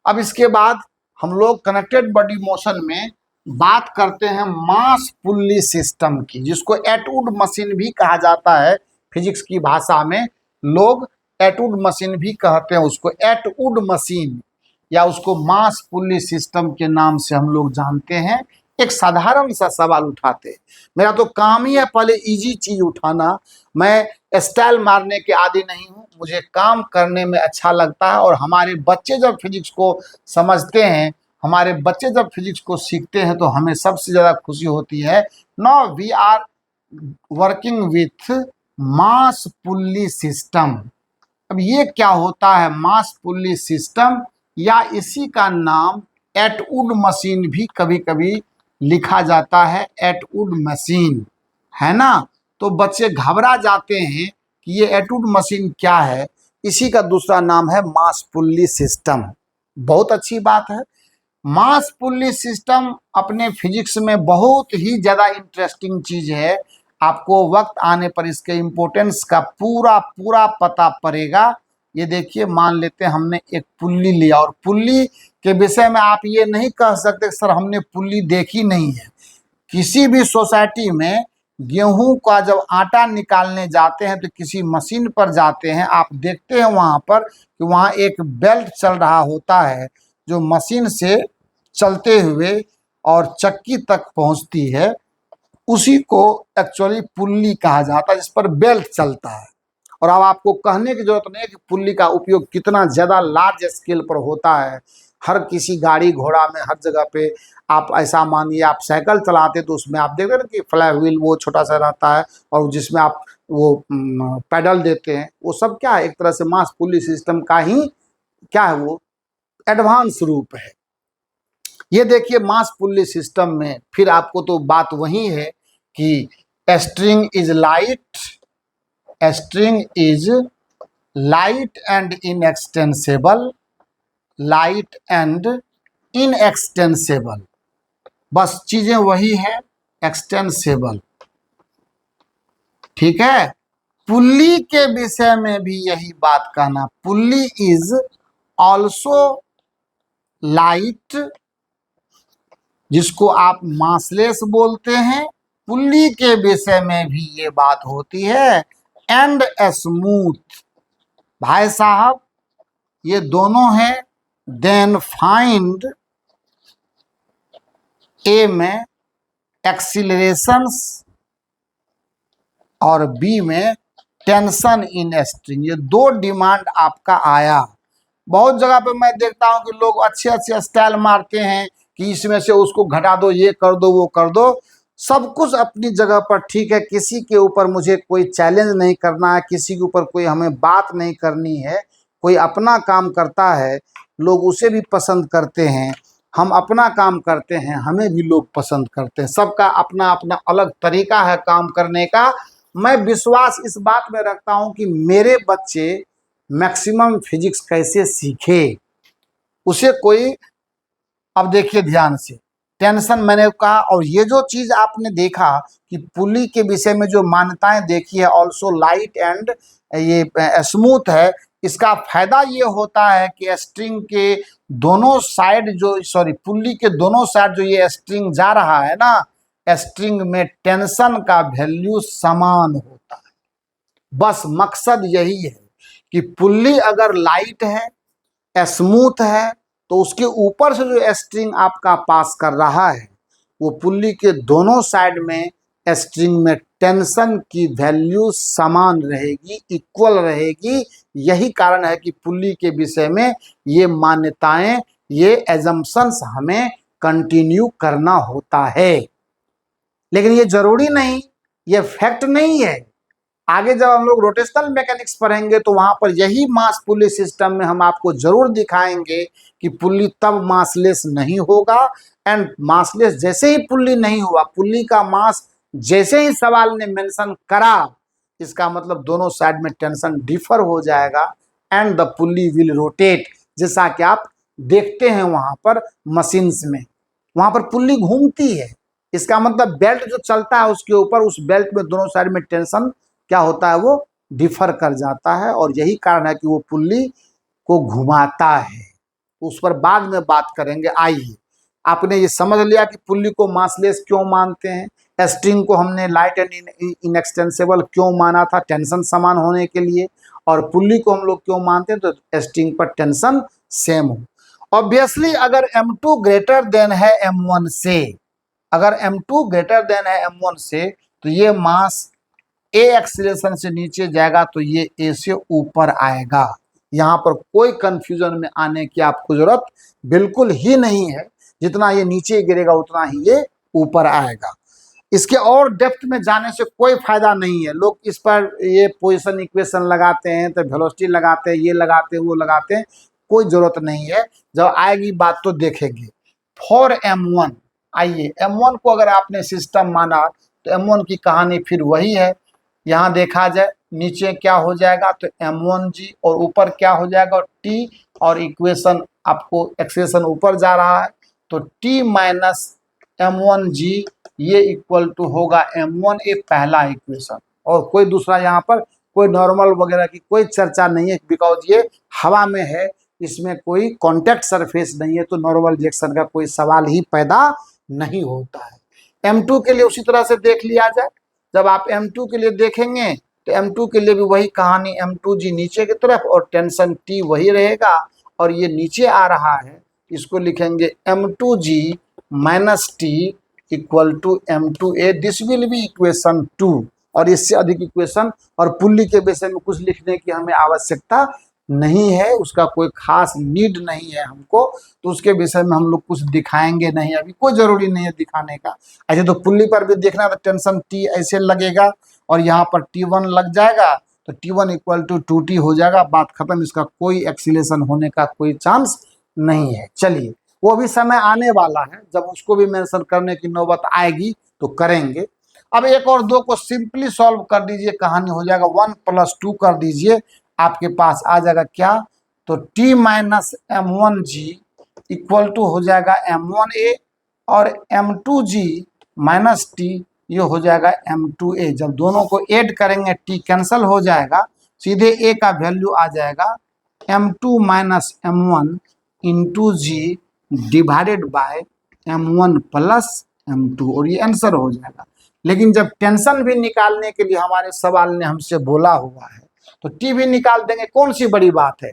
अब इसके बाद हम लोग कनेक्टेड बॉडी मोशन में बात करते हैं मास पुल्ली सिस्टम की, जिसको एटवुड मशीन भी कहा जाता है। फिजिक्स की भाषा में लोग एटवुड मशीन भी कहते हैं उसको, एटवुड मशीन, या उसको मास पुल्ली सिस्टम के नाम से हम लोग जानते हैं। एक साधारण सा सवाल उठाते हैं, मेरा तो काम ही है पहले इजी चीज उठाना, मैं स्टाइल मारने के आदी नहीं हूँ, मुझे काम करने में अच्छा लगता है। और हमारे बच्चे जब फिजिक्स को समझते हैं, हमारे बच्चे जब फिजिक्स को सीखते हैं तो हमें सबसे ज़्यादा खुशी होती है। Now we are working with mass pulley system. अब ये क्या होता है मास पुल्ली सिस्टम, या इसी का नाम एटवुड मशीन भी कभी कभी लिखा जाता है, एटवुड मशीन, है ना। तो बच्चे घबरा जाते हैं कि ये एटवुड मशीन क्या है, इसी का दूसरा नाम है मास पुल्ली सिस्टम। बहुत अच्छी बात है। मास पुल्ली सिस्टम अपने फिजिक्स में बहुत ही ज़्यादा इंटरेस्टिंग चीज़ है। आपको वक्त आने पर इसके इम्पोर्टेंस का पूरा पूरा पता पड़ेगा। ये देखिए, मान लेते हैं हमने एक पुल्ली लिया, और पुल्ली के विषय में आप ये नहीं कह सकते सर हमने पुल्ली देखी नहीं है। किसी भी सोसाइटी में गेहूं का जब आटा निकालने जाते हैं तो किसी मशीन पर जाते हैं, आप देखते हैं वहाँ पर कि वहाँ एक बेल्ट चल रहा होता है जो मशीन से चलते हुए और चक्की तक पहुँचती है, उसी को एक्चुअली पुल्ली कहा जाता है, जिस पर बेल्ट चलता है। और अब आपको कहने की जरूरत नहीं है कि पुल्ली का उपयोग कितना ज़्यादा लार्ज स्केल पर होता है। हर किसी गाड़ी घोड़ा में हर जगह पे आप ऐसा मानिए, आप साइकिल चलाते तो उसमें आप देखते हैं ना कि फ्लाई व्हील वो छोटा सा रहता है, और जिसमें आप वो पैडल देते हैं, वो सब क्या है, एक तरह से मास पुल्ली सिस्टम का ही क्या है, वो एडवांस रूप है। ये देखिए मास पुल्ली सिस्टम में फिर आपको तो बात वही है कि string is light and inextensible, light and inextensible, बस चीजें वही है, एक्सटेंसेबल, ठीक है। पुल्ली के विषय में भी यही बात कहना, पुल्ली इज ऑल्सो लाइट, जिसको आप मासलेस बोलते हैं, पुल्ली के विषय में भी ये बात होती है, एंड स्मूथ। भाई साहब ये दोनों हैं। देन फाइंड ए में एक्सीलरेशंस और बी में टेंशन इन स्ट्रिंग, ये दो डिमांड आपका आया। बहुत जगह पे मैं देखता हूं कि लोग अच्छे अच्छे स्टाइल मारते हैं कि इसमें से उसको घटा दो, ये कर दो, वो कर दो। सब कुछ अपनी जगह पर ठीक है, किसी के ऊपर मुझे कोई चैलेंज नहीं करना है, किसी के ऊपर कोई हमें बात नहीं करनी है। कोई अपना काम करता है, लोग उसे भी पसंद करते हैं, हम अपना काम करते हैं, हमें भी लोग पसंद करते हैं। सबका अपना अपना अलग तरीका है काम करने का। मैं विश्वास इस बात में रखता हूं कि मेरे बच्चे मैक्सिमम फिजिक्स कैसे सीखे, उसे कोई, अब देखिए ध्यान से, टेंशन मैंने कहा, और ये जो चीज आपने देखा कि पुल्ली के विषय में जो मान्यताएं देखी है, ऑल्सो लाइट एंड ये स्मूथ है, इसका फायदा ये होता है कि स्ट्रिंग के दोनों साइड जो पुल्ली के दोनों साइड जो ये स्ट्रिंग जा रहा है ना, स्ट्रिंग में टेंशन का वैल्यू समान होता है। बस मकसद यही है कि पुल्ली अगर लाइट है, स्मूथ है, तो उसके ऊपर से जो स्ट्रिंग आपका पास कर रहा है वो पुल्ली के दोनों साइड में स्ट्रिंग में टेंशन की वैल्यू समान रहेगी, इक्वल रहेगी। यही कारण है कि पुल्ली के विषय में ये मान्यताएं, ये एजम्पशंस हमें कंटिन्यू करना होता है। लेकिन ये जरूरी नहीं, ये फैक्ट नहीं है। आगे जब हम लोग रोटेशनल मैकेनिक्स पढ़ेंगे तो वहां पर यही मास पुल्ली सिस्टम में हम आपको जरूर दिखाएंगे कि पुल्ली तब मासलेस नहीं होगा। एंड मासलेस जैसे ही पुल्ली नहीं हुआ, पुल्ली का मास जैसे ही सवाल ने मेंशन करा, इसका मतलब दोनों साइड में टेंशन डिफर हो जाएगा and the pulley will rotate. जैसा कि आप देखते हैं वहां पर मशीन्स में, वहां पर पुल्ली घूमती है। इसका मतलब बेल्ट जो चलता है उसके ऊपर, उस बेल्ट में दोनों साइड में टेंशन क्या होता है, वो डिफर कर जाता है। और यही कारण है कि वो पुल्ली को घुमाता है। उस पर बाद में बात करेंगे। आइए, आपने ये समझ लिया कि पुल्ली को मासलेस क्यों मानते हैं, स्ट्रिंग को हमने लाइट एंड इनएक्सटेंसिबल क्यों माना था, टेंशन समान होने के लिए, और पुल्ली को हम लोग क्यों मानते हैं, तो स्ट्रिंग पर टेंशन सेम हो। ऑब्वियसली अगर M2 ग्रेटर देन है M1 से, अगर M2 ग्रेटर देन है M1 से, तो ये मास ए एक्सीलरेशन से नीचे जाएगा तो ये ए से ऊपर आएगा। यहाँ पर कोई कंफ्यूजन में आने की आपको जरूरत बिल्कुल ही नहीं है। जितना ये नीचे गिरेगा उतना ही ये ऊपर आएगा। इसके और डेप्थ में जाने से कोई फायदा नहीं है। लोग इस पर ये पोजीशन इक्वेशन लगाते हैं, तो वेलोसिटी लगाते हैं, ये लगाते हैं, वो लगाते हैं, कोई जरूरत नहीं है। जब आएगी बात तो देखेंगे। फॉर M1, आइए M1 को अगर आपने सिस्टम माना तो M1 की कहानी फिर वही है। यहाँ देखा जाए नीचे क्या हो जाएगा, तो M1G, और ऊपर क्या हो जाएगा T, और इक्वेशन आपको एक्सेशन ऊपर जा रहा है तो T माइनस M1G ये इक्वल टू होगा M1A, पहला इक्वेशन। और कोई दूसरा यहाँ पर कोई नॉर्मल वगैरह की कोई चर्चा नहीं है, बिकॉज ये हवा में है, इसमें कोई कॉन्टैक्ट सरफेस नहीं है, तो नॉर्मल रिएक्शन का कोई सवाल ही पैदा नहीं होता है। M2 के लिए उसी तरह से देख लिया जाए। जब आप M2 के लिए देखेंगे तो M2 के लिए भी वही कहानी, M2G नीचे की तरफ और टेंशन T वही रहेगा, और ये नीचे आ रहा है, इसको लिखेंगे M2G minus T equal to M2A। This will be equation 2। और इससे अधिक इक्वेशन और पुल्ली के विषय में कुछ लिखने की हमें आवश्यकता नहीं है, उसका कोई खास नीड नहीं है हमको, तो उसके विषय में हम लोग कुछ दिखाएंगे नहीं, अभी कोई जरूरी नहीं है दिखाने का। ऐसे तो पुल्ली पर भी देखना, तो टेंशन T ऐसे लगेगा और यहाँ पर T1 लग जाएगा, तो T1 इक्वल टू 2T हो जाएगा, बात खत्म। इसका कोई एक्सीलेशन होने का कोई चांस नहीं है। चलिए, वो भी समय आने वाला है जब उसको भी मेंशन करने की नौबत आएगी तो करेंगे। अब एक और दो को सिंपली सॉल्व कर दीजिए, कहानी हो जाएगा। 1 + 2 कर दीजिए, आपके पास आ जाएगा क्या, तो T minus M1G equal to हो जाएगा M1A, और M2G माइनस T ये हो जाएगा M2A। जब दोनों को ऐड करेंगे T कैंसिल हो जाएगा, सीधे A का वैल्यू आ जाएगा M2 minus M1 into G divided by M1 plus M2, और ये आंसर हो जाएगा। लेकिन जब टेंशन भी निकालने के लिए हमारे सवाल ने हमसे बोला हुआ है तो T भी निकाल देंगे, कौन सी बड़ी बात है।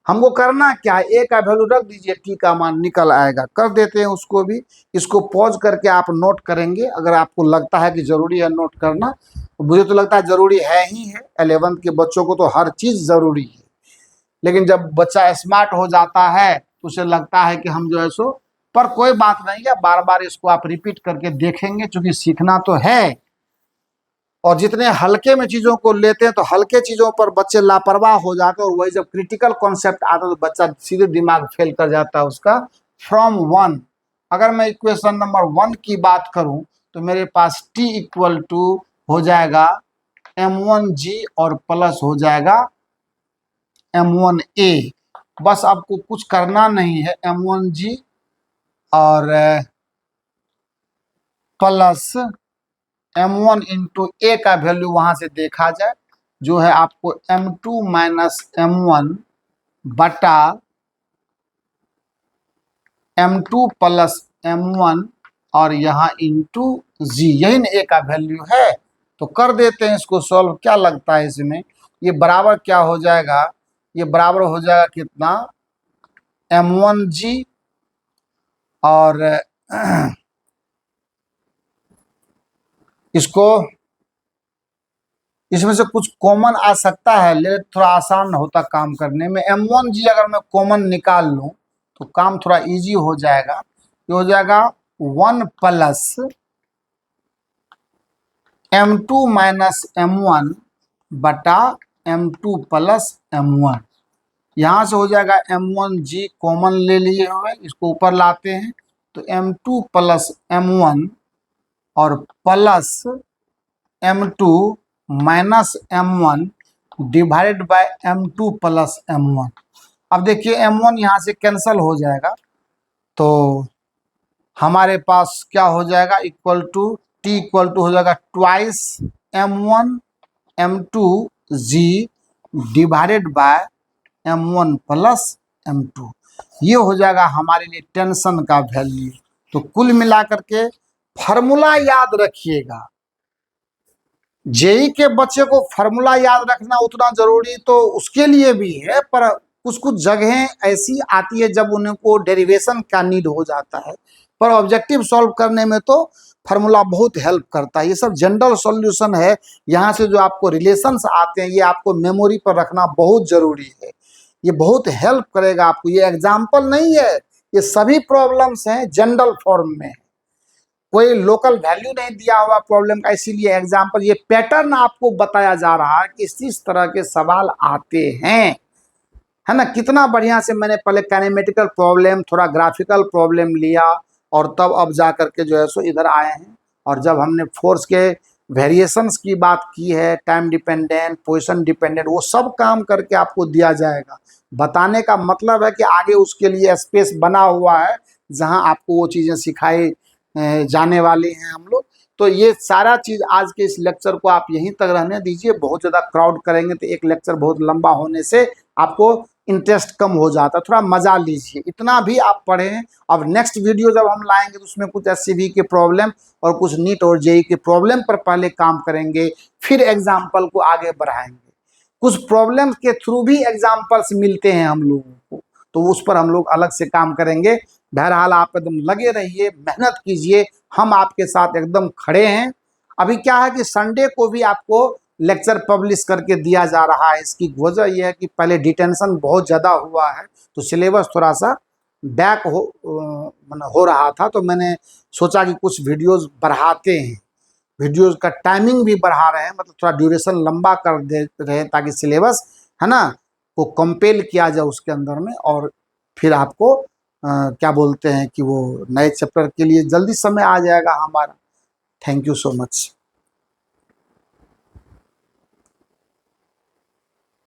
हमको करना क्या है, A का वैल्यू रख दीजिए, T का मान निकल आएगा। कर देते हैं उसको भी। इसको पॉज करके आप नोट करेंगे अगर आपको लगता है कि जरूरी है नोट करना। मुझे तो लगता है जरूरी है ही है, 11th के बच्चों को तो हर चीज जरूरी है। लेकिन जब बच्चा स्मार्ट हो जाता है तो उसे लगता है कि हम जो है सो, पर कोई बात नहीं है, बार बार इसको आप रिपीट करके देखेंगे, क्योंकि सीखना तो है। और जितने हल्के में चीजों को लेते हैं तो हल्के चीजों पर बच्चे लापरवाह हो जाते हैं, और वही जब क्रिटिकल कॉन्सेप्ट आता है तो बच्चा सीधे दिमाग फेल कर जाता है उसका। फ्रॉम 1, अगर मैं इक्वेशन नंबर 1 की बात करूं तो मेरे पास T इक्वल टू हो जाएगा M1G और प्लस हो जाएगा M1A। बस आपको कुछ करना नहीं है, M1G और प्लस M1 इंटू A का वैल्यू वहां से देखा जाए जो है आपको m2 माइनस m1 बटा m2 प्लस m1 और यहाँ इंटू जी, यही ना ए का वैल्यू है। तो कर देते हैं इसको सॉल्व। क्या लगता है इसमें, ये बराबर क्या हो जाएगा, ये बराबर हो जाएगा कितना, m1g और इसको इसमें से कुछ कॉमन आ सकता है, लेकिन थोड़ा आसान होता काम करने में। m1g अगर मैं कॉमन निकाल लूं तो काम थोड़ा इजी हो जाएगा। ये हो जाएगा 1 प्लस m2 माइनस m1 बटा m2 प्लस m1। यहाँ से हो जाएगा m1g कॉमन ले लिए हुए, इसको ऊपर लाते हैं तो m2 प्लस m1 और plus m2 minus m1 divided by m2 plus m1। अब देखिए m1 यहाँ से कैंसल हो जाएगा तो हमारे पास क्या हो जाएगा, equal to t equal to हो जाएगा twice m1 m2 g divided by m1 plus m2। ये हो जाएगा हमारे लिए टेंशन का वैल्यू। तो कुल मिलाकर के फार्मूला याद रखिएगा। जेई के बच्चे को फार्मूला याद रखना उतना जरूरी तो उसके लिए भी है, पर कुछ कुछ जगहें ऐसी आती है जब उनको डेरिवेशन का नीड हो जाता है, पर ऑब्जेक्टिव सॉल्व करने में तो फार्मूला बहुत हेल्प करता है। ये सब जनरल सॉल्यूशन है। यहाँ से जो आपको रिलेशंस आते हैं ये आपको मेमोरी पर रखना बहुत जरूरी है। ये बहुत हेल्प करेगा आपको। ये एग्जाम्पल नहीं है, ये सभी प्रॉब्लम्स हैं जनरल फॉर्म में, कोई लोकल वैल्यू नहीं दिया हुआ प्रॉब्लम का, इसीलिए एग्जाम्पल, ये पैटर्न आपको बताया जा रहा है कि इस तरह के सवाल आते हैं, है ना। कितना बढ़िया से मैंने पहले कैनेमेटिकल प्रॉब्लम, थोड़ा ग्राफिकल प्रॉब्लम लिया और तब अब जा करके जो है सो इधर आए हैं। और जब हमने फोर्स के वेरिएशंस की बात की है, टाइम डिपेंडेंट, पोजीशन डिपेंडेंट, वो सब काम करके आपको दिया जाएगा। बताने का मतलब है कि आगे उसके लिए स्पेस बना हुआ है जहां आपको वो चीज़ें सिखाई जाने वाली हैं हम लोग। तो ये सारा चीज़ आज के इस लेक्चर को आप यहीं तक रहने दीजिए। बहुत ज़्यादा क्राउड करेंगे तो एक लेक्चर बहुत लंबा होने से आपको इंटरेस्ट कम हो जाता है। थोड़ा मजा लीजिए, इतना भी आप पढ़ें। अब नेक्स्ट वीडियो जब हम लाएंगे तो उसमें कुछ एससीबी के प्रॉब्लम और कुछ नीट और जेई के प्रॉब्लम पर पहले काम करेंगे, फिर एग्जाम्पल को आगे बढ़ाएंगे। कुछ प्रॉब्लम के थ्रू भी एग्जाम्पल्स मिलते हैं हम लोगों को, तो उस पर हम लोग अलग से काम करेंगे। बहरहाल आप एकदम लगे रहिए, मेहनत कीजिए, हम आपके साथ एकदम खड़े हैं। अभी क्या है कि संडे को भी आपको लेक्चर पब्लिश करके दिया जा रहा है। इसकी वजह यह है कि पहले डिटेंशन बहुत ज़्यादा हुआ है तो सिलेबस थोड़ा सा बैक हो रहा था, तो मैंने सोचा कि कुछ वीडियोस बढ़ाते हैं, वीडियोस का टाइमिंग भी बढ़ा रहे हैं, मतलब थोड़ा ड्यूरेशन लंबा कर दे रहे हैं ताकि सिलेबस, है ना, को कंपेल किया जाए उसके अंदर में, और फिर आपको क्या बोलते हैं कि वो नए चैप्टर के लिए जल्दी समय आ जाएगा हमारा। Thank you so much.